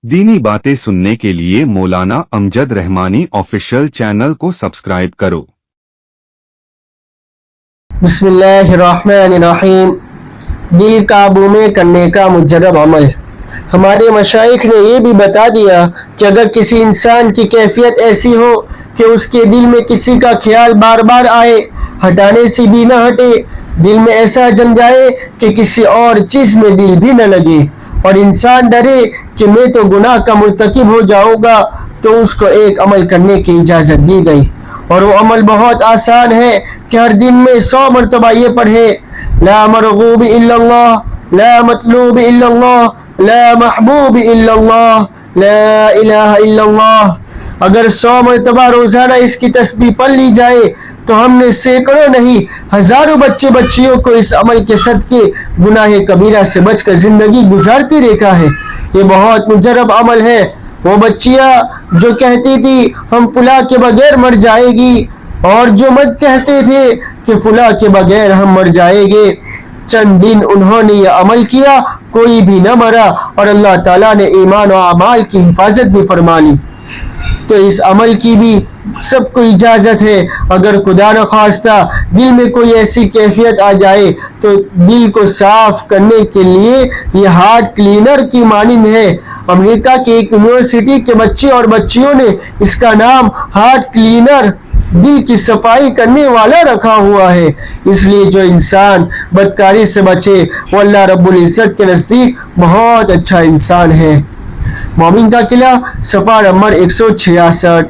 दीनी बातें सुनने के लिए मौलाना अमजद रहमानी ऑफिशियल चैनल को सब्सक्राइब करो। बिस्मिल्लाहिर्रहमानिर्रहीम। दिल काबू में करने का मुजर्रब अमल। हमारे मशाइख ने ये भी बता दिया कि अगर किसी इंसान की कैफियत ऐसी हो कि उसके दिल में किसी का ख्याल बार बार आए, हटाने से भी न हटे, दिल में ऐसा जम जाए कि किसी और चीज़ में दिल भी न लगे, और इंसान डरे कि मैं तो गुनाह का मुर्तकिब हो जाऊंगा, तो उसको एक अमल करने की इजाज़त दी गई। और वो अमल बहुत आसान है कि हर दिन में 100 मरतबा ये पढ़े, ला मरगूब इल्लल्लाह, ला मतलूब इल्लल्लाह, ला महबूब इल्लल्लाह, ला इलाहा इल्लल्लाह। अगर 100 मरतबा रोज़ाना इसकी तस्बीह पढ़ ली जाए तो हमने सैकड़ों नहीं हजारों बच्चे बच्चियों को इस अमल के सदके गुनाह कबीरा से बचकर ज़िंदगी गुजारते देखा है। ये बहुत मुजर्रब अमल है। वो बच्चियाँ जो कहती थी हम फुला के बगैर मर जाएगी, और जो मत कहते थे कि फुला के बगैर हम मर जाएंगे, चंद दिन उन्होंने यह अमल किया, कोई भी न मरा, और अल्लाह ताला ने ईमान और अमाल की हिफाजत भी फरमा ली। तो इस अमल की भी सबको इजाज़त है। अगर खुदा न खास्ता दिल में कोई ऐसी कैफियत आ जाए तो दिल को साफ करने के लिए ये हार्ट क्लीनर की मानिंद है। अमेरिका की एक यूनिवर्सिटी के बच्चे और बच्चियों ने इसका नाम हार्ट क्लीनर, दिल की सफाई करने वाला रखा हुआ है। इसलिए जो इंसान बदकारी से बचे वो अल्लाह रब्बुल इज़्ज़त के नज़दीक बहुत अच्छा इंसान है। मोमिन का किला, सफ़ा नंबर 166।